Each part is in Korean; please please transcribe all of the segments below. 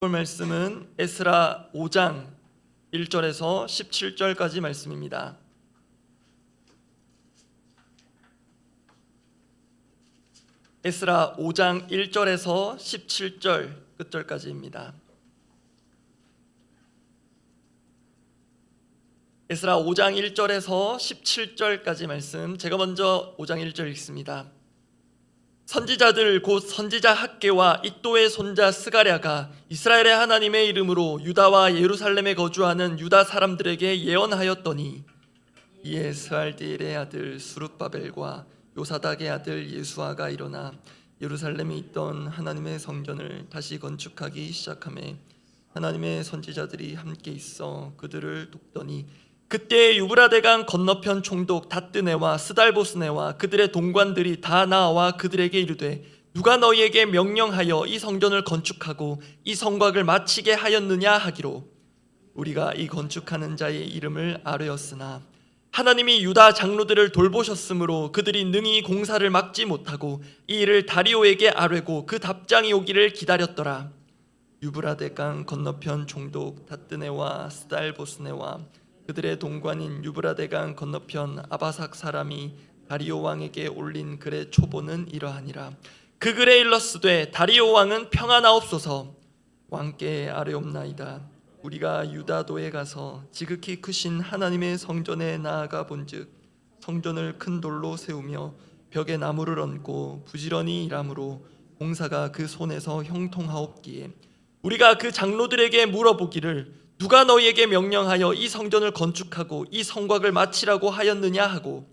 볼 말씀은 에스라 5장 1절에서 17절까지 말씀입니다. 에스라 5장 1절에서 17절 끝절까지입니다. 에스라 5장 1절에서 17절까지 말씀, 제가 먼저 5장 1절 읽습니다. 선지자들 곧 선지자 학개와 iddo의 손자 스가랴가 이스라엘의 하나님의 이름으로 유다와 예루살렘에 거주하는 유다 사람들에게 예언하였더니, 이에 스알디엘의 아들 수룹바벨과 요사닥의 아들 예수아가 일어나 예루살렘에 있던 하나님의 성전을 다시 건축하기 시작하매 하나님의 선지자들이 함께 있어 그들을 돕더니, 그때 유브라데강 건너편 총독 다뜨네와 스달보스네와 그들의 동관들이 다 나와 그들에게 이르되, 누가 너희에게 명령하여 이 성전을 건축하고 이 성곽을 마치게 하였느냐 하기로, 우리가 이 건축하는 자의 이름을 아뢰었으나 하나님이 유다 장로들을 돌보셨으므로 그들이 능히 공사를 막지 못하고 이 일을 다리오에게 아뢰고 그 답장이 오기를 기다렸더라. 유브라데강 건너편 총독 다뜨네와 스달보스네와 그들의 동관인 유브라데강 건너편 아바삭 사람이 다리오 왕에게 올린 글의 초보는 이러하니라. 그 글에 일렀으되, 다리오 왕은 평안하옵소서. 왕께 아뢰옵나이다. 우리가 유다도에 가서 지극히 크신 하나님의 성전에 나아가 본즉 성전을 큰 돌로 세우며 벽에 나무를 얹고 부지런히 일함으로 공사가 그 손에서 형통하옵기에 우리가 그 장로들에게 물어보기를, 누가 너희에게 명령하여 이 성전을 건축하고 이 성곽을 마치라고 하였느냐 하고,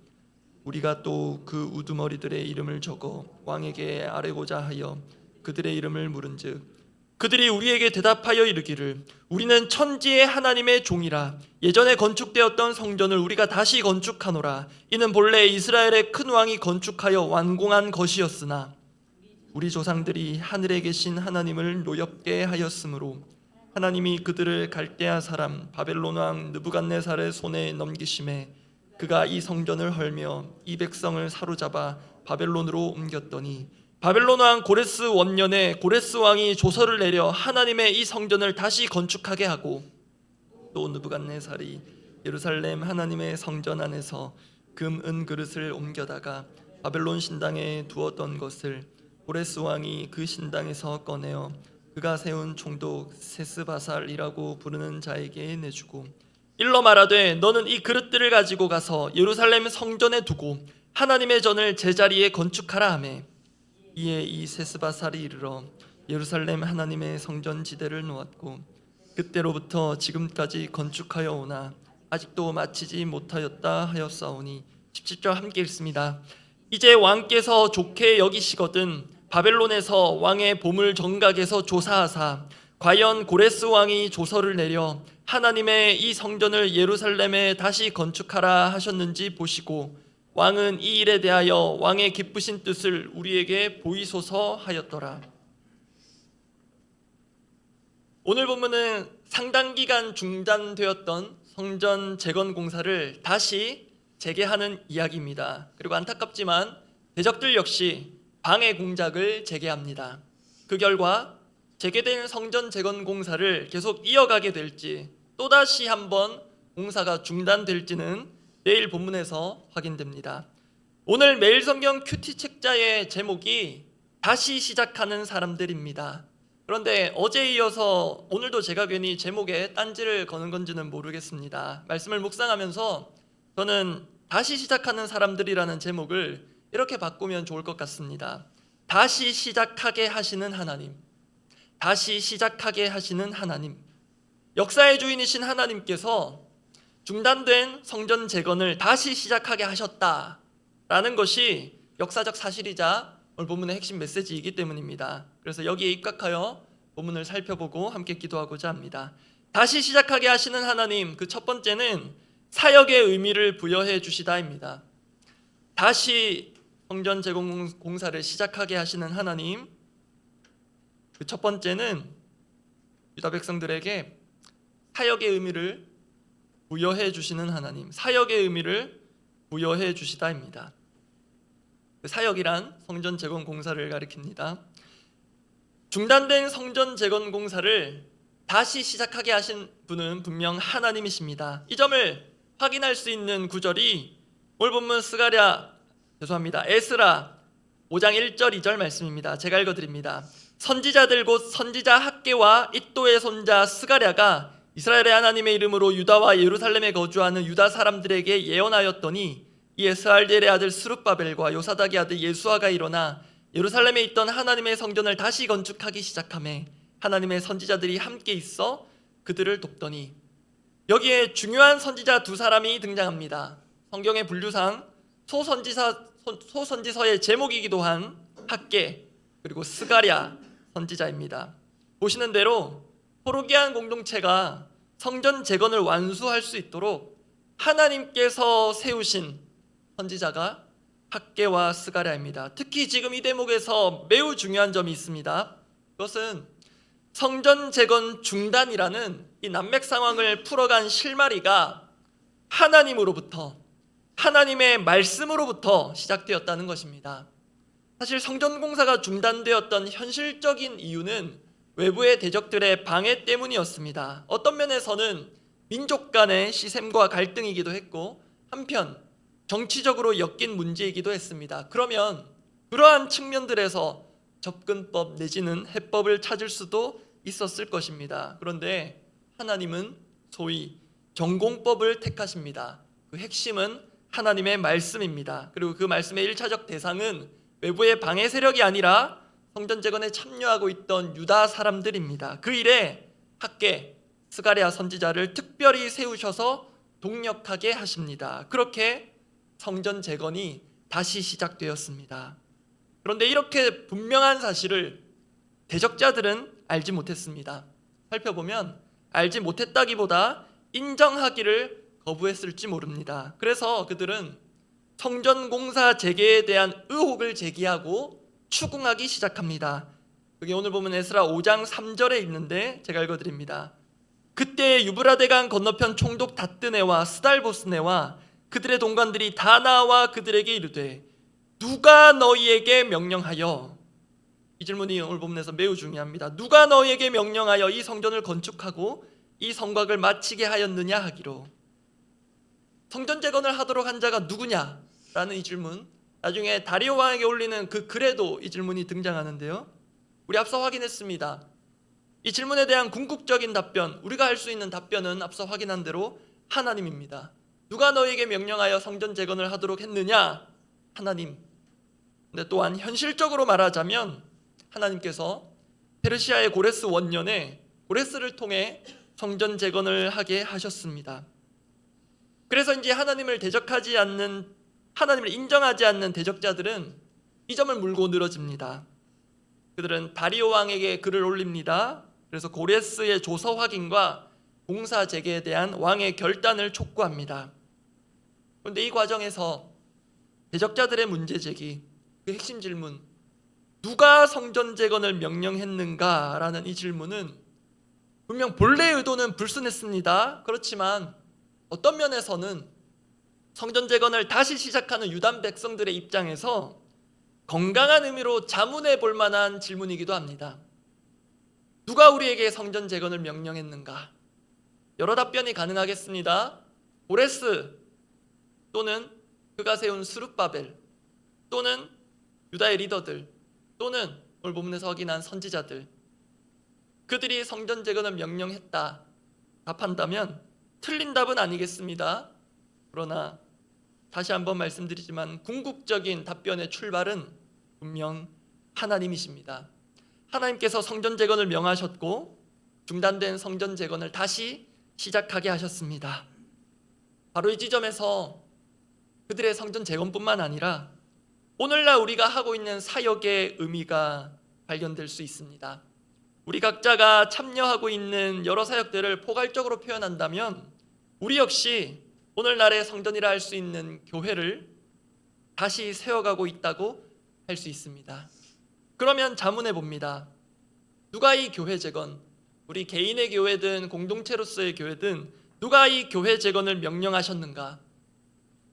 우리가 또 그 우두머리들의 이름을 적어 왕에게 아뢰고자 하여 그들의 이름을 물은즉, 그들이 우리에게 대답하여 이르기를, 우리는 천지의 하나님의 종이라. 예전에 건축되었던 성전을 우리가 다시 건축하노라. 이는 본래 이스라엘의 큰 왕이 건축하여 완공한 것이었으나 우리 조상들이 하늘에 계신 하나님을 노엽게 하였으므로 하나님이 그들을 갈대아 사람 바벨론 왕 느부갓네살의 손에 넘기심에 그가 이 성전을 헐며 이 백성을 사로잡아 바벨론으로 옮겼더니, 바벨론 왕 고레스 원년에 고레스 왕이 조서를 내려 하나님의 이 성전을 다시 건축하게 하고, 또 느부갓네살이 예루살렘 하나님의 성전 안에서 금, 은 그릇을 옮겨다가 바벨론 신당에 두었던 것을 고레스 왕이 그 신당에서 꺼내어 그가 세운 총독 세스바살이라고 부르는 자에게 내주고, 일러 말하되, 너는 이 그릇들을 가지고 가서 예루살렘 성전에 두고 하나님의 전을 제자리에 건축하라 하매, 이에 이 세스바살이 이르러 예루살렘 하나님의 성전 지대를 놓았고 그때로부터 지금까지 건축하여 오나 아직도 마치지 못하였다 하였사오니. 17절 함께 읽습니다. 이제 왕께서 좋게 여기시거든 바벨론에서 왕의 보물 정각에서 조사하사 과연 고레스 왕이 조서를 내려 하나님의 이 성전을 예루살렘에 다시 건축하라 하셨는지 보시고, 왕은 이 일에 대하여 왕의 기쁘신 뜻을 우리에게 보이소서 하였더라. 오늘 본문은 상당 기간 중단되었던 성전 재건 공사를 다시 재개하는 이야기입니다. 그리고 안타깝지만 대적들 역시 방해 공작을 재개합니다. 그 결과 재개된 성전 재건 공사를 계속 이어가게 될지 또다시 한번 공사가 중단될지는 내일 본문에서 확인됩니다. 오늘 매일성경 큐티 책자의 제목이 다시 시작하는 사람들입니다. 그런데 어제에 이어서 오늘도 제가 괜히 제목에 딴지를 거는 건지는 모르겠습니다. 말씀을 묵상하면서 저는 다시 시작하는 사람들이라는 제목을 이렇게 바꾸면 좋을 것 같습니다. 다시 시작하게 하시는 하나님, 다시 시작하게 하시는 하나님. 역사의 주인이신 하나님께서 중단된 성전 재건을 다시 시작하게 하셨다라는 것이 역사적 사실이자 오늘 본문의 핵심 메시지이기 때문입니다. 그래서 여기에 입각하여 본문을 살펴보고 함께 기도하고자 합니다. 다시 시작하게 하시는 하나님, 그 첫 번째는 사역의 의미를 부여해 주시다입니다. 다시 성전 재건 공사를 시작하게 하시는 하나님, 그 첫 번째는 유다 백성들에게 사역의 의미를 부여해 주시는 하나님, 사역의 의미를 부여해 주시다입니다. 그 사역이란 성전 재건 공사를 가리킵니다. 중단된 성전 재건 공사를 다시 시작하게 하신 분은 분명 하나님이십니다. 이 점을 확인할 수 있는 구절이 오늘 본문 에스라 5장 1절 2절 말씀입니다. 제가 읽어드립니다. 선지자들 곧 선지자 학개와 잇도의 손자 스가랴가 이스라엘의 하나님의 이름으로 유다와 예루살렘에 거주하는 유다 사람들에게 예언하였더니 이에 스알디엘의 아들 스룹바벨과 요사닥의 아들 예수아가 일어나 예루살렘에 있던 하나님의 성전을 다시 건축하기 시작하며 하나님의 선지자들이 함께 있어 그들을 돕더니, 여기에 중요한 선지자 두 사람이 등장합니다. 성경의 분류상 소선지서의 제목이기도 한 학개 그리고 스가랴 선지자입니다. 보시는 대로 포로기한 공동체가 성전 재건을 완수할 수 있도록 하나님께서 세우신 선지자가 학개와 스가랴입니다. 특히 지금 이 대목에서 매우 중요한 점이 있습니다. 그것은 성전 재건 중단이라는 이 난맥 상황을 풀어간 실마리가 하나님으로부터, 하나님의 말씀으로부터 시작되었다는 것입니다. 사실 성전 공사가 중단되었던 현실적인 이유는 외부의 대적들의 방해 때문이었습니다. 어떤 면에서는 민족 간의 시샘과 갈등이기도 했고, 한편 정치적으로 엮인 문제이기도 했습니다. 그러면 그러한 측면들에서 접근법 내지는 해법을 찾을 수도 있었을 것입니다. 그런데 하나님은 소위 전공법을 택하십니다. 그 핵심은 하나님의 말씀입니다. 그리고 그 말씀의 1차적 대상은 외부의 방해 세력이 아니라 성전 재건에 참여하고 있던 유다 사람들입니다. 그 일에 학개, 스가랴 선지자를 특별히 세우셔서 동력하게 하십니다. 그렇게 성전 재건이 다시 시작되었습니다. 그런데 이렇게 분명한 사실을 대적자들은 알지 못했습니다. 살펴보면 알지 못했다기보다 인정하기를 거부했을지 모릅니다. 그래서 그들은 성전 공사 재개에 대한 의혹을 제기하고 추궁하기 시작합니다. 그게 오늘 보면 에스라 5장 3절에 있는데 제가 읽어드립니다. 그때 유브라데강 건너편 총독 다뜨네와 스달보스네와 그들의 동관들이 다 나와 그들에게 이르되 누가 너희에게 명령하여, 이 질문이 오늘 본문에서 매우 중요합니다. 누가 너희에게 명령하여 이 성전을 건축하고 이 성곽을 마치게 하였느냐 하기로. 성전 재건을 하도록 한 자가 누구냐라는 이 질문, 나중에 다리오 왕에게 올리는 그 글에도 이 질문이 등장하는데요, 우리 앞서 확인했습니다. 이 질문에 대한 궁극적인 답변, 우리가 할 수 있는 답변은 앞서 확인한 대로 하나님입니다. 누가 너희에게 명령하여 성전 재건을 하도록 했느냐? 하나님. 근데 또한 현실적으로 말하자면 하나님께서 페르시아의 고레스 원년에 고레스를 통해 성전 재건을 하게 하셨습니다. 그래서 이제 하나님을 인정하지 않는 대적자들은 이 점을 물고 늘어집니다. 그들은 다리오 왕에게 글을 올립니다. 그래서 고레스의 조서 확인과 공사 재개에 대한 왕의 결단을 촉구합니다. 그런데 이 과정에서 대적자들의 문제 제기, 그 핵심 질문, 누가 성전 재건을 명령했는가라는 이 질문은 분명 본래 의도는 불순했습니다. 그렇지만 어떤 면에서는 성전 재건을 다시 시작하는 유다 백성들의 입장에서 건강한 의미로 자문해 볼 만한 질문이기도 합니다. 누가 우리에게 성전 재건을 명령했는가? 여러 답변이 가능하겠습니다. 고레스 또는 그가 세운 스룹바벨 또는 유다의 리더들 또는 오늘 본문에서 확인한 선지자들, 그들이 성전 재건을 명령했다 답한다면 틀린 답은 아니겠습니다. 그러나 다시 한번 말씀드리지만 궁극적인 답변의 출발은 분명 하나님이십니다. 하나님께서 성전 재건을 명하셨고 중단된 성전 재건을 다시 시작하게 하셨습니다. 바로 이 지점에서 그들의 성전 재건뿐만 아니라 오늘날 우리가 하고 있는 사역의 의미가 발견될 수 있습니다. 우리 각자가 참여하고 있는 여러 사역들을 포괄적으로 표현한다면 우리 역시 오늘날의 성전이라 할 수 있는 교회를 다시 세워가고 있다고 할 수 있습니다. 그러면 자문해 봅니다. 누가 이 교회 재건, 우리 개인의 교회든 공동체로서의 교회든 누가 이 교회 재건을 명령하셨는가?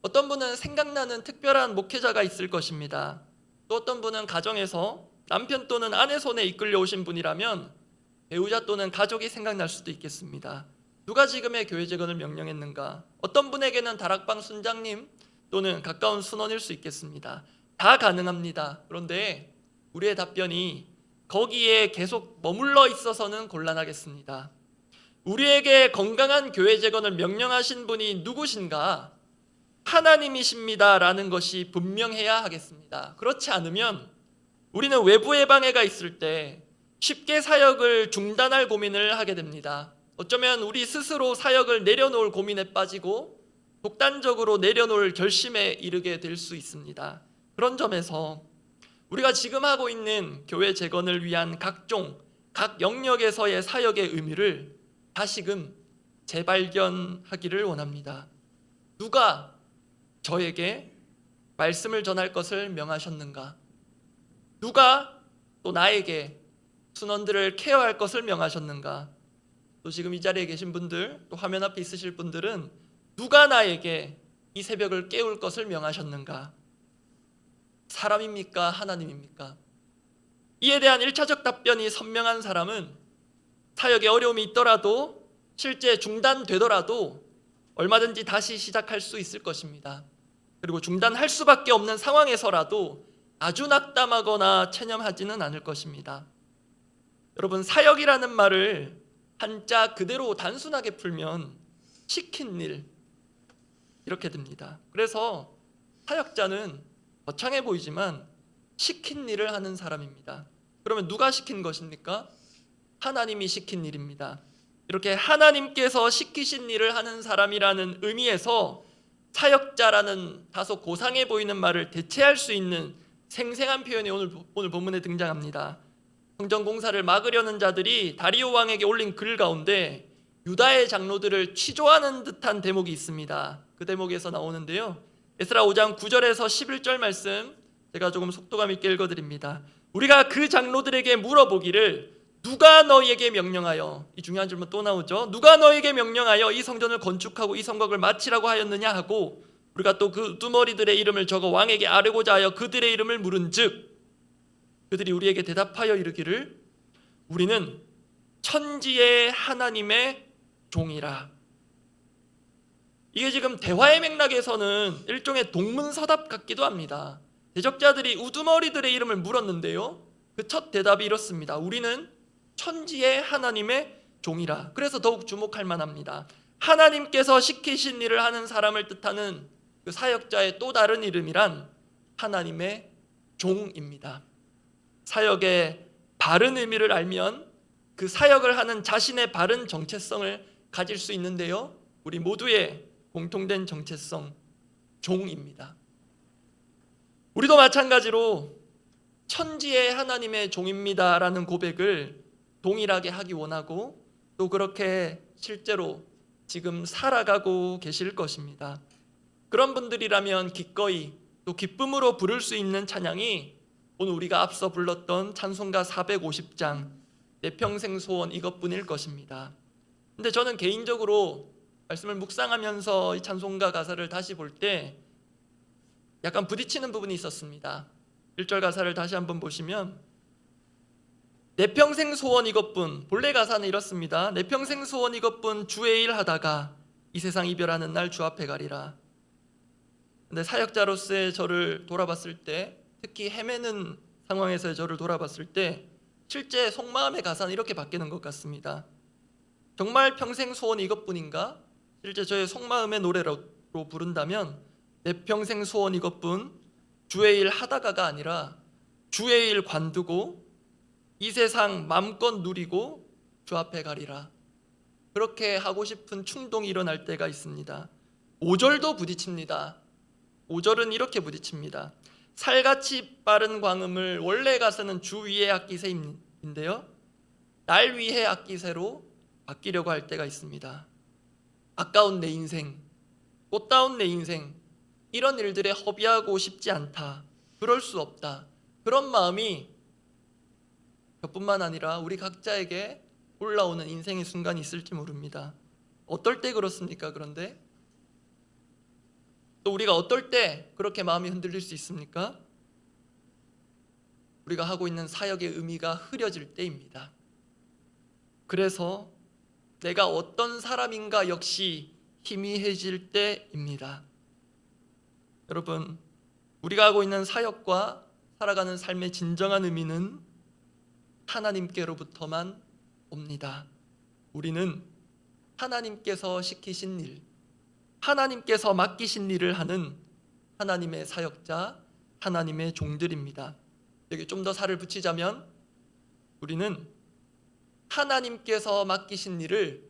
어떤 분은 생각나는 특별한 목회자가 있을 것입니다. 또 어떤 분은 가정에서 남편 또는 아내 손에 이끌려 오신 분이라면 배우자 또는 가족이 생각날 수도 있겠습니다. 누가 지금의 교회 재건을 명령했는가? 어떤 분에게는 다락방 순장님 또는 가까운 순원일 수 있겠습니다. 다 가능합니다. 그런데 우리의 답변이 거기에 계속 머물러 있어서는 곤란하겠습니다. 우리에게 건강한 교회 재건을 명령하신 분이 누구신가? 하나님이십니다라는 것이 분명해야 하겠습니다. 그렇지 않으면 우리는 외부의 방해가 있을 때 쉽게 사역을 중단할 고민을 하게 됩니다. 어쩌면 우리 스스로 사역을 내려놓을 고민에 빠지고 독단적으로 내려놓을 결심에 이르게 될 수 있습니다. 그런 점에서 우리가 지금 하고 있는 교회 재건을 위한 각 영역에서의 사역의 의미를 다시금 재발견하기를 원합니다. 누가 저에게 말씀을 전할 것을 명하셨는가? 누가 또 나에게 순원들을 케어할 것을 명하셨는가? 또 지금 이 자리에 계신 분들, 또 화면 앞에 있으실 분들은 누가 나에게 이 새벽을 깨울 것을 명하셨는가? 사람입니까? 하나님입니까? 이에 대한 1차적 답변이 선명한 사람은 사역에 어려움이 있더라도 실제 중단되더라도 얼마든지 다시 시작할 수 있을 것입니다. 그리고 중단할 수밖에 없는 상황에서라도 아주 낙담하거나 체념하지는 않을 것입니다. 여러분, 사역이라는 말을 한자 그대로 단순하게 풀면 시킨 일 이렇게 됩니다. 그래서 사역자는 거창해 보이지만 시킨 일을 하는 사람입니다. 그러면 누가 시킨 것입니까? 하나님이 시킨 일입니다. 이렇게 하나님께서 시키신 일을 하는 사람이라는 의미에서 사역자라는 다소 고상해 보이는 말을 대체할 수 있는 생생한 표현이 오늘 본문에 등장합니다. 성전 공사를 막으려는 자들이 다리오 왕에게 올린 글 가운데 유다의 장로들을 취조하는 듯한 대목이 있습니다. 그 대목에서 나오는데요, 에스라 5장 9절에서 11절 말씀 제가 조금 속도감 있게 읽어드립니다. 우리가 그 장로들에게 물어보기를 누가 너희에게 명령하여, 이 중요한 질문 또 나오죠. 누가 너희에게 명령하여 이 성전을 건축하고 이 성곽을 마치라고 하였느냐 하고 우리가 또 그 우두머리들의 이름을 적어 왕에게 아뢰고자 하여 그들의 이름을 물은즉 그들이 우리에게 대답하여 이르기를 우리는 천지의 하나님의 종이라. 이게 지금 대화의 맥락에서는 일종의 동문서답 같기도 합니다. 대적자들이 우두머리들의 이름을 물었는데요, 그 첫 대답이 이렇습니다. 우리는 천지의 하나님의 종이라. 그래서 더욱 주목할 만합니다. 하나님께서 시키신 일을 하는 사람을 뜻하는 그 사역자의 또 다른 이름이란 하나님의 종입니다. 사역의 바른 의미를 알면 그 사역을 하는 자신의 바른 정체성을 가질 수 있는데요, 우리 모두의 공통된 정체성, 종입니다. 우리도 마찬가지로 천지의 하나님의 종입니다라는 고백을 동일하게 하기 원하고 또 그렇게 실제로 지금 살아가고 계실 것입니다. 그런 분들이라면 기꺼이 또 기쁨으로 부를 수 있는 찬양이 오늘 우리가 앞서 불렀던 찬송가 450장 내 평생 소원 이것뿐일 것입니다. 근데 저는 개인적으로 말씀을 묵상하면서 이 찬송가 가사를 다시 볼 때 약간 부딪히는 부분이 있었습니다. 1절 가사를 다시 한번 보시면 내 평생 소원 이것뿐, 본래 가사는 이렇습니다. 내 평생 소원 이것뿐 주의 일 하다가 이 세상 이별하는 날 주 앞에 가리라. 근데 사역자로서의 저를 돌아봤을 때, 특히 헤매는 상황에서의 저를 돌아봤을 때 실제 속마음의 가사는 이렇게 바뀌는 것 같습니다. 정말 평생 소원이 이것뿐인가? 실제 저의 속마음의 노래로 부른다면 내 평생 소원 이것뿐 주의 일 하다가가 아니라 주의 일 관두고 이 세상 맘껏 누리고 주 앞에 가리라. 그렇게 하고 싶은 충동이 일어날 때가 있습니다. 5절도 부딪힙니다. 5절은 이렇게 부딪힙니다. 살같이 빠른 광음을, 원래 가사는 주 위의 악기새인데요, 날 위의 악기새로 바뀌려고 할 때가 있습니다. 아까운 내 인생, 꽃다운 내 인생, 이런 일들에 허비하고 싶지 않다, 그럴 수 없다, 그런 마음이 저뿐만 아니라 우리 각자에게 올라오는 인생의 순간이 있을지 모릅니다. 어떨 때 그렇습니까? 그런데 또 우리가 어떨 때 그렇게 마음이 흔들릴 수 있습니까? 우리가 하고 있는 사역의 의미가 흐려질 때입니다. 그래서 내가 어떤 사람인가 역시 희미해질 때입니다. 여러분, 우리가 하고 있는 사역과 살아가는 삶의 진정한 의미는 하나님께로부터만 옵니다. 우리는 하나님께서 시키신 일, 하나님께서 맡기신 일을 하는 하나님의 사역자, 하나님의 종들입니다. 여기 좀 더 살을 붙이자면 우리는 하나님께서 맡기신 일을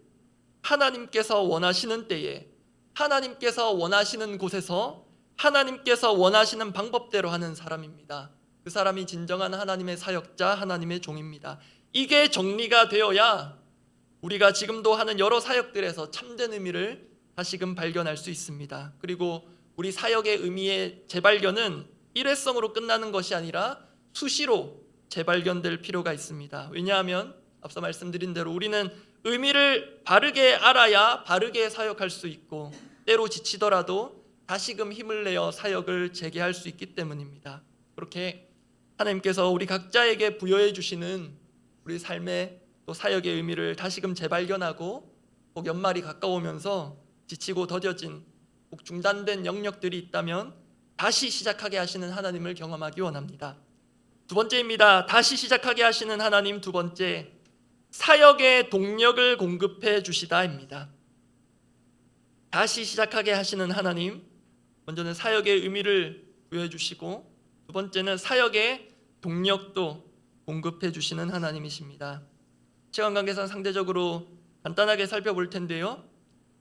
하나님께서 원하시는 때에, 하나님께서 원하시는 곳에서, 하나님께서 원하시는 방법대로 하는 사람입니다. 그 사람이 진정한 하나님의 사역자, 하나님의 종입니다. 이게 정리가 되어야 우리가 지금도 하는 여러 사역들에서 참된 의미를 다시금 발견할 수 있습니다. 그리고 우리 사역의 의미의 재발견은 일회성으로 끝나는 것이 아니라 수시로 재발견될 필요가 있습니다. 왜냐하면 앞서 말씀드린 대로 우리는 의미를 바르게 알아야 바르게 사역할 수 있고, 때로 지치더라도 다시금 힘을 내어 사역을 재개할 수 있기 때문입니다. 그렇게 하나님께서 우리 각자에게 부여해 주시는 우리 삶의 또 사역의 의미를 다시금 재발견하고, 꼭 연말이 가까우면서 지치고 더뎌진, 꼭 중단된 영역들이 있다면 다시 시작하게 하시는 하나님을 경험하기 원합니다. 두 번째입니다. 다시 시작하게 하시는 하나님. 두 번째, 사역의 동력을 공급해 주시다입니다. 다시 시작하게 하시는 하나님, 먼저는 사역의 의미를 부여해 주시고, 두 번째는 사역의 동력도 공급해 주시는 하나님이십니다. 시간 관계상 상대적으로 간단하게 살펴볼 텐데요,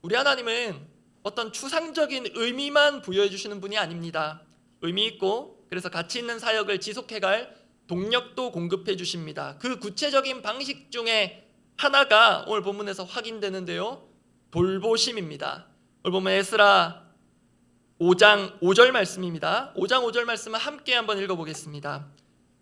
우리 하나님은 어떤 추상적인 의미만 부여해 주시는 분이 아닙니다. 의미 있고 그래서 가치 있는 사역을 지속해갈 동력도 공급해 주십니다. 그 구체적인 방식 중에 하나가 오늘 본문에서 확인되는데요, 돌보심입니다. 오늘 보면 에스라 5장 5절 말씀입니다. 5장 5절 말씀을 함께 한번 읽어보겠습니다.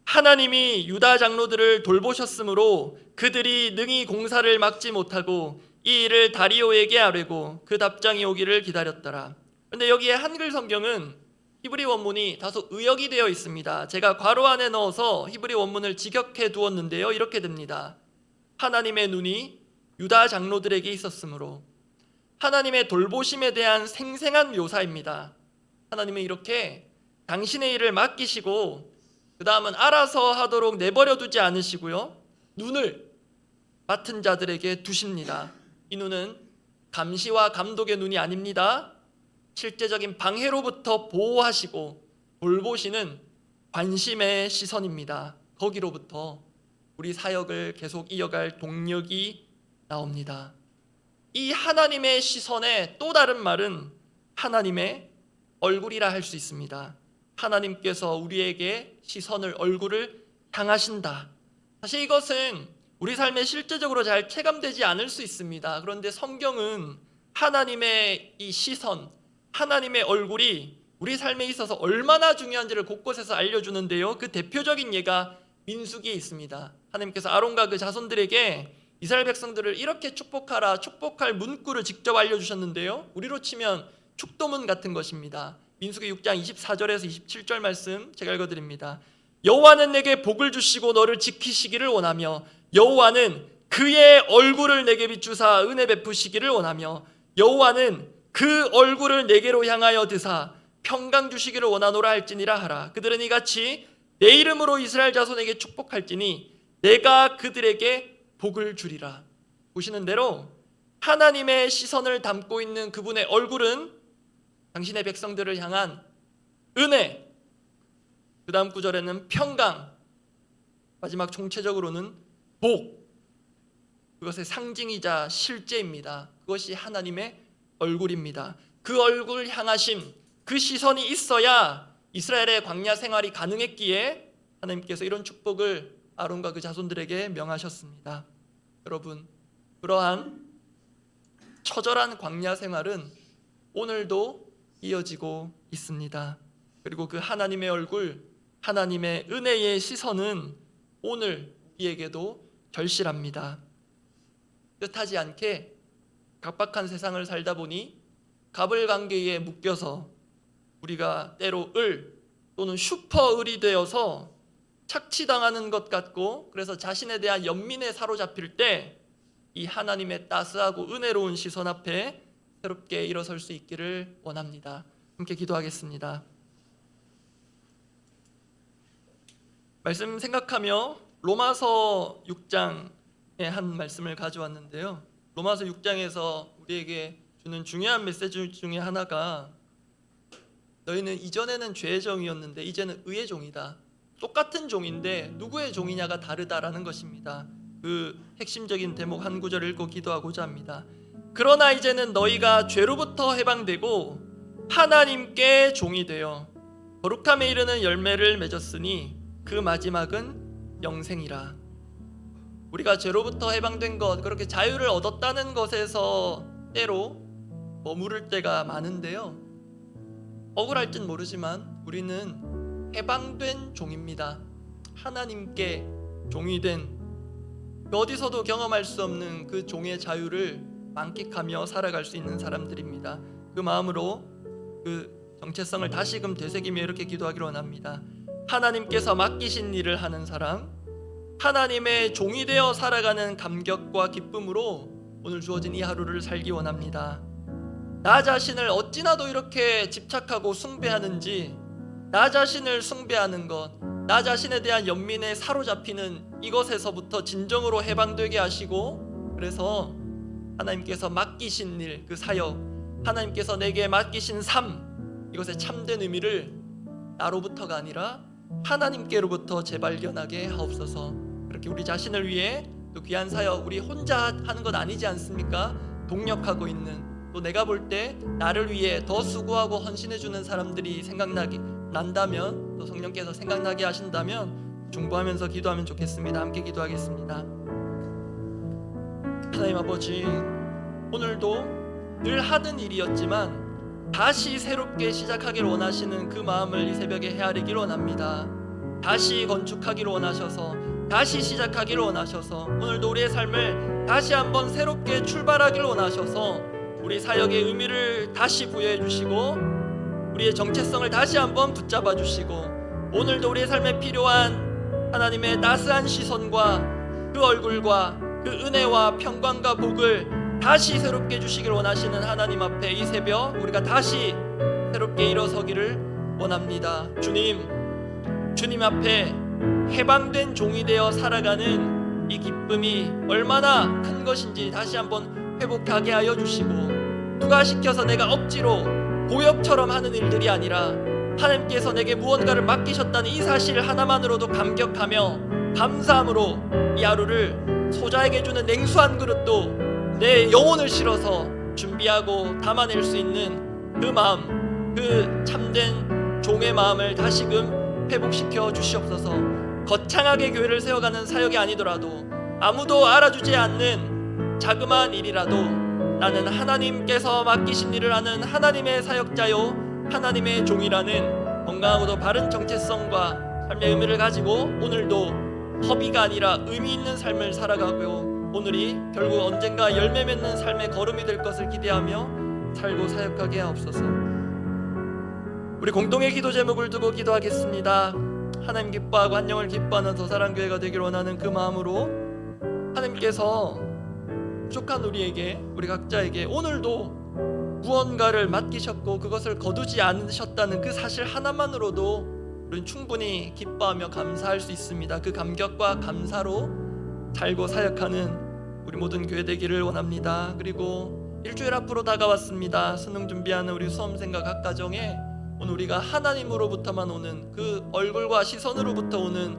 하나님이 유다 장로들을 돌보셨으므로 그들이 능히 공사를 막지 못하고 이 일을 다리오에게 아뢰고 그 답장이 오기를 기다렸더라. 그런데 여기에 한글 성경은 히브리 원문이 다소 의역이 되어 있습니다. 제가 괄호 안에 넣어서 히브리 원문을 직역해 두었는데요, 이렇게 됩니다. 하나님의 눈이 유다 장로들에게 있었으므로. 하나님의 돌보심에 대한 생생한 묘사입니다. 하나님은 이렇게 당신의 일을 맡기시고 그 다음은 알아서 하도록 내버려 두지 않으시고요, 눈을 맡은 자들에게 두십니다. 이 눈은 감시와 감독의 눈이 아닙니다. 실제적인 방해로부터 보호하시고 돌보시는 관심의 시선입니다. 거기로부터 우리 사역을 계속 이어갈 동력이 나옵니다. 이 하나님의 시선의 또 다른 말은 하나님의 얼굴이라 할 수 있습니다. 하나님께서 우리에게 시선을, 얼굴을 향하신다. 사실 이것은 우리 삶에 실제적으로 잘 체감되지 않을 수 있습니다. 그런데 성경은 하나님의 이 시선, 하나님의 얼굴이 우리 삶에 있어서 얼마나 중요한지를 곳곳에서 알려주는데요, 그 대표적인 예가 민수기에 있습니다. 하나님께서 아론과 그 자손들에게 이스라엘 백성들을 이렇게 축복하라, 축복할 문구를 직접 알려주셨는데요, 우리로 치면 축도문 같은 것입니다. 민수기 6장 24절에서 27절 말씀 제가 읽어드립니다. 여호와는 내게 복을 주시고 너를 지키시기를 원하며, 여호와는 그의 얼굴을 내게 비추사 은혜 베푸시기를 원하며, 여호와는 그 얼굴을 내게로 향하여 드사 평강 주시기를 원하노라 할지니라 하라. 그들은 이같이 내 이름으로 이스라엘 자손에게 축복할지니 내가 그들에게 복을 주리라. 보시는 대로 하나님의 시선을 담고 있는 그분의 얼굴은 당신의 백성들을 향한 은혜, 그 다음 구절에는 평강, 마지막 총체적으로는 복, 그것의 상징이자 실제입니다. 그것이 하나님의 얼굴입니다. 그 얼굴 향하심, 그 시선이 있어야 이스라엘의 광야 생활이 가능했기에 하나님께서 이런 축복을 아론과 그 자손들에게 명하셨습니다. 여러분, 그러한 처절한 광야 생활은 오늘도 이어지고 있습니다. 그리고 그 하나님의 얼굴, 하나님의 은혜의 시선은 오늘 우리에게도 절실합니다. 뜻하지 않게 각박한 세상을 살다 보니 가불관계에 묶여서 우리가 때로 을 또는 슈퍼을이 되어서 착취당하는 것 같고, 그래서 자신에 대한 연민에 사로잡힐 때 이 하나님의 따스하고 은혜로운 시선 앞에 새롭게 일어설 수 있기를 원합니다. 함께 기도하겠습니다. 말씀 생각하며 로마서 6장의 한 말씀을 가져왔는데요, 로마서 6장에서 우리에게 주는 중요한 메시지 중에 하나가 너희는 이전에는 죄의 종이었는데 이제는 의의 종이다. 똑같은 종인데 누구의 종이냐가 다르다라는 것입니다. 그 핵심적인 대목 한 구절을 읽고 기도하고자 합니다. 그러나 이제는 너희가 죄로부터 해방되고 하나님께 종이 되어 거룩함에 이르는 열매를 맺었으니 그 마지막은 영생이라. 우리가 죄로부터 해방된 것, 그렇게 자유를 얻었다는 것에서 때로 머무를 때가 많은데요, 억울할진 모르지만 우리는 해방된 종입니다. 하나님께 종이 된, 어디서도 경험할 수 없는 그 종의 자유를 만끽하며 살아갈 수 있는 사람들입니다. 그 마음으로 그 정체성을 다시금 되새기며 이렇게 기도하기를 원합니다. 하나님께서 맡기신 일을 하는 사람, 하나님의 종이 되어 살아가는 감격과 기쁨으로 오늘 주어진 이 하루를 살기 원합니다. 나 자신을 어찌나도 이렇게 집착하고 숭배하는지, 나 자신을 숭배하는 것, 나 자신에 대한 연민에 사로잡히는 이것에서부터 진정으로 해방되게 하시고, 그래서 하나님께서 맡기신 일, 그 사역, 하나님께서 내게 맡기신 삶, 이것의 참된 의미를 나로부터가 아니라 하나님께로부터 재발견하게 하옵소서. 그렇게 우리 자신을 위해 또 귀한 사역, 우리 혼자 하는 것 아니지 않습니까? 동력하고 있는, 또 내가 볼 때 나를 위해 더 수고하고 헌신해주는 사람들이 난다면, 또 성령께서 생각나게 하신다면 중보하면서 기도하면 좋겠습니다. 함께 기도하겠습니다. 하나님 아버지, 오늘도 늘 하던 일이었지만 다시 새롭게 시작하기를 원하시는 그 마음을 이 새벽에 헤아리기를 원합니다. 다시 건축하기를 원하셔서, 다시 시작하기를 원하셔서, 오늘도 우리의 삶을 다시 한번 새롭게 출발하기를 원하셔서 우리 사역의 의미를 다시 부여해 주시고 우리의 정체성을 다시 한번 붙잡아 주시고, 오늘도 우리의 삶에 필요한 하나님의 따스한 시선과 그 얼굴과 그 은혜와 평강과 복을 다시 새롭게 주시기를 원하시는 하나님 앞에 이 새벽 우리가 다시 새롭게 일어서기를 원합니다. 주님 앞에 해방된 종이 되어 살아가는 이 기쁨이 얼마나 큰 것인지 다시 한번 회복하게 하여 주시고, 누가 시켜서 내가 억지로 고역처럼 하는 일들이 아니라 하나님께서 내게 무언가를 맡기셨다는 이 사실 하나만으로도 감격하며 감사함으로 이 하루를 소자에게 주는 냉수한 그릇도 내 영혼을 실어서 준비하고 담아낼 수 있는 그 마음, 그 참된 종의 마음을 다시금 회복시켜 주시옵소서. 거창하게 교회를 세워가는 사역이 아니더라도, 아무도 알아주지 않는 자그마한 일이라도 나는 하나님께서 맡기신 일을 하는 하나님의 사역자요 하나님의 종이라는 건강하고도 바른 정체성과 삶의 의미를 가지고 오늘도 허비가 아니라 의미 있는 삶을 살아가고요, 오늘이 결국 언젠가 열매 맺는 삶의 걸음이 될 것을 기대하며 살고 사역하게 하옵소서. 우리 공동의 기도 제목을 두고 기도하겠습니다. 하나님 기뻐하고 한 영을 기뻐하는 더사랑교회가 되기를 원하는 그 마음으로 하나님께서 부족한 우리에게, 우리 각자에게 오늘도 무언가를 맡기셨고 그것을 거두지 않으셨다는 그 사실 하나만으로도 우리는 충분히 기뻐하며 감사할 수 있습니다. 그 감격과 감사로 살고 사역하는 우리 모든 교회 되기를 원합니다. 그리고 일주일 앞으로 다가왔습니다. 수능 준비하는 우리 수험생과 각 가정에 오늘 우리가 하나님으로부터만 오는 그 얼굴과 시선으로부터 오는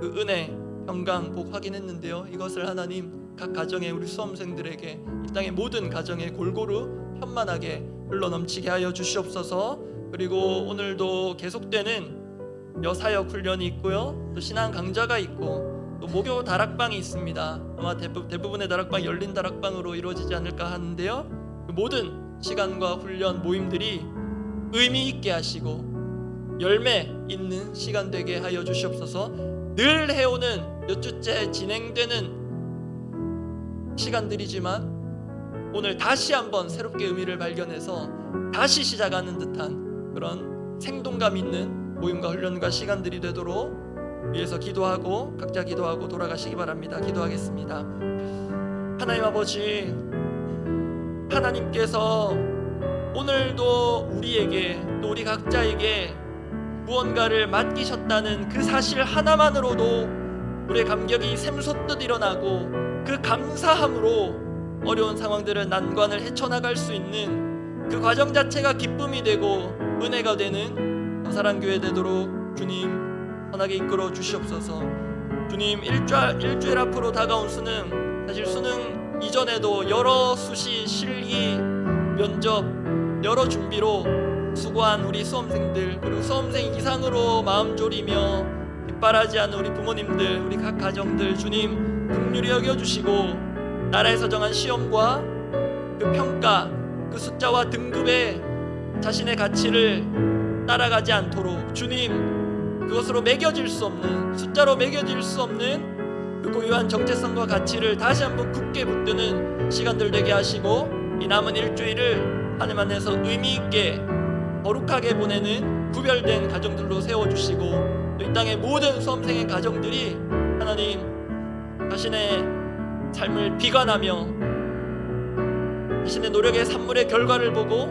그 은혜, 평강, 복 확인했는데요, 이것을 하나님 각 가정의 우리 수험생들에게, 이 땅의 모든 가정에 골고루 편만하게 흘러넘치게 하여 주시옵소서. 그리고 오늘도 계속되는 여사역 훈련이 있고요, 또 신앙 강좌가 있고 또 목요 다락방이 있습니다. 아마 대부분의 다락방이 열린 다락방으로 이루어지지 않을까 하는데요, 그 모든 시간과 훈련 모임들이 의미 있게 하시고 열매 있는 시간 되게 하여 주시옵소서. 늘 해오는 몇 주째 진행되는 시간들이지만 오늘 다시 한번 새롭게 의미를 발견해서 다시 시작하는 듯한 그런 생동감 있는 모임과 훈련과 시간들이 되도록 위해서 기도하고 각자 기도하고 돌아가시기 바랍니다. 기도하겠습니다. 하나님 아버지, 하나님께서 오늘도 우리에게 또 우리 각자에게 무언가를 맡기셨다는 그 사실 하나만으로도 우리의 감격이 샘솟듯 일어나고 그 감사함으로 어려운 상황들을 난관을 헤쳐나갈 수 있는 그 과정 자체가 기쁨이 되고 은혜가 되는 사랑교회 되도록 주님 선하게 이끌어 주시옵소서. 주님, 일주일 앞으로 다가온 수능, 사실 수능 이전에도 여러 수시, 실기, 면접, 여러 준비로 수고한 우리 수험생들, 그리고 수험생 이상으로 마음 졸이며 뒷바라지 하는 우리 부모님들, 우리 각 가정들 주님 긍휼히 여겨주시고 나라에서 정한 시험과 그 평가, 그 숫자와 등급에 자신의 가치를 따라가지 않도록 주님 그것으로 매겨질 수 없는, 숫자로 매겨질 수 없는 그 고유한 정체성과 가치를 다시 한번 굳게 붙드는 시간들 되게 하시고 이 남은 일주일을 하나님 안에서 의미 있게 거룩하게 보내는 구별된 가정들로 세워주시고 이 땅의 모든 수험생의 가정들이 하나님 자신의 삶을 비관하며 자신의 노력의 산물의 결과를 보고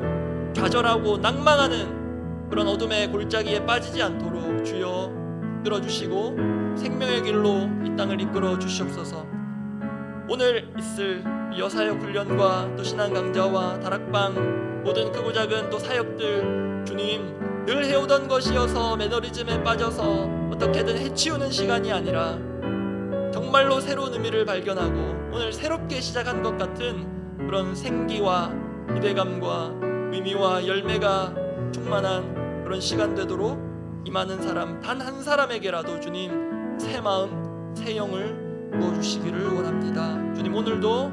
좌절하고 낭망하는 그런 어둠의 골짜기에 빠지지 않도록 주여 들어주시고 생명의 길로 이 땅을 이끌어 주시옵소서. 오늘 있을 여사역 훈련과 또 신앙 강좌와 다락방 모든 크고 작은 또 사역들 주님 늘 해오던 것이어서 매너리즘에 빠져서 어떻게든 해치우는 시간이 아니라 정말로 새로운 의미를 발견하고 오늘 새롭게 시작한 것 같은 그런 생기와 기대감과 의미와 열매가 충만한 그런 시간 되도록 임하는 사람 단 한 사람에게라도 주님 새 마음 새 영을 부어주시기를 원합니다. 주님 오늘도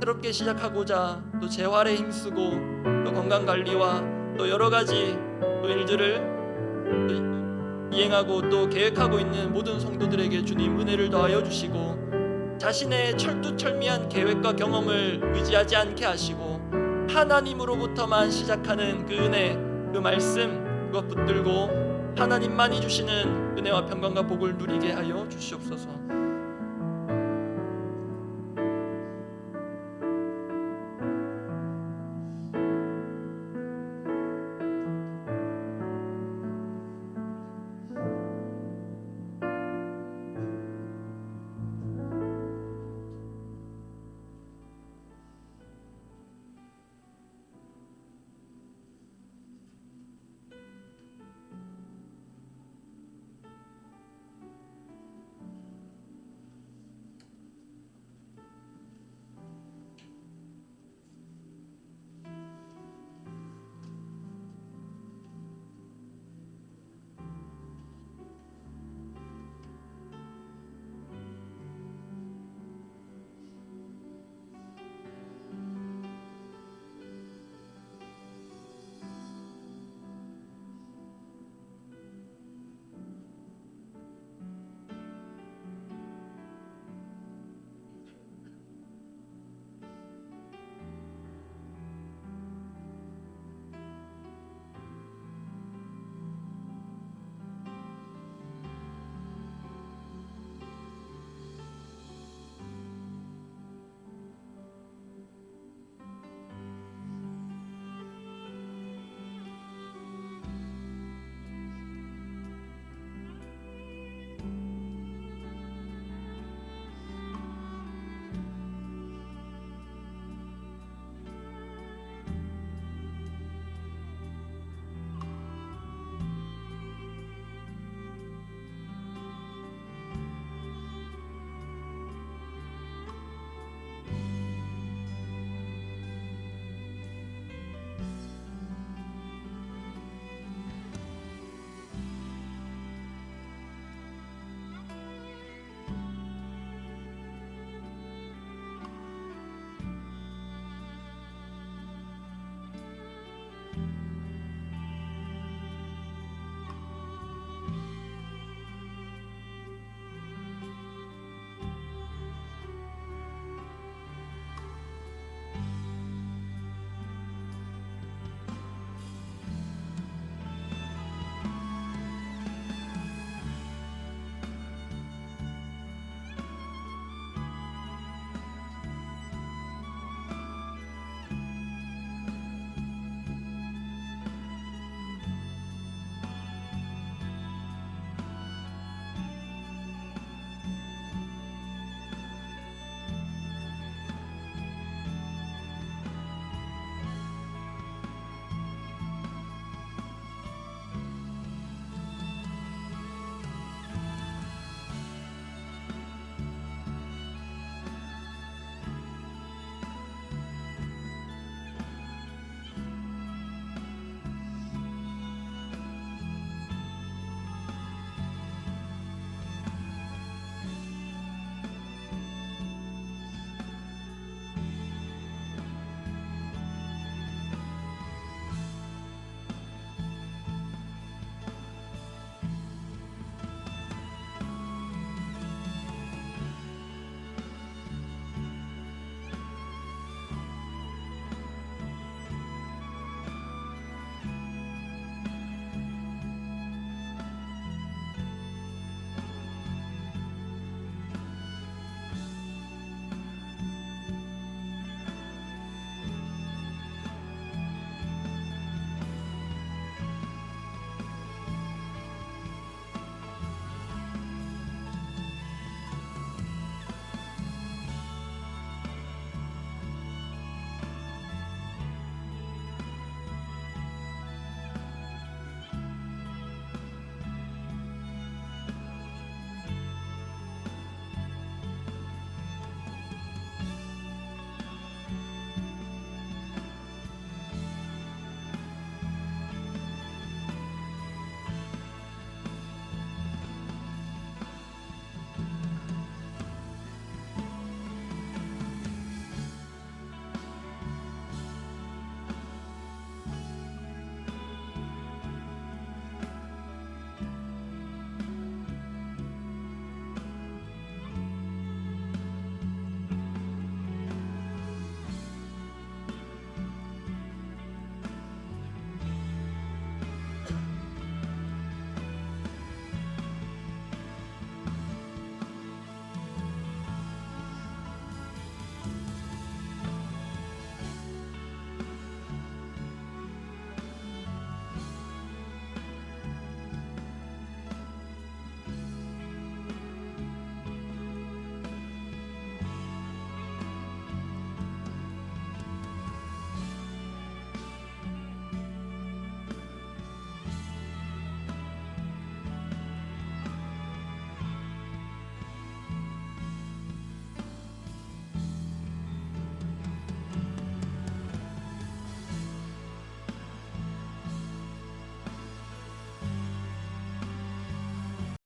새롭게 시작하고자 또 재활에 힘쓰고 또 건강관리와 또 여러가지 또 일들을 또 이행하고 또 계획하고 있는 모든 성도들에게 주님 은혜를 더하여 주시고 자신의 철두철미한 계획과 경험을 의지하지 않게 하시고 하나님으로부터만 시작하는 그 은혜, 그 말씀 그것 붙들고 하나님만이 주시는 은혜와 평강과 복을 누리게 하여 주시옵소서.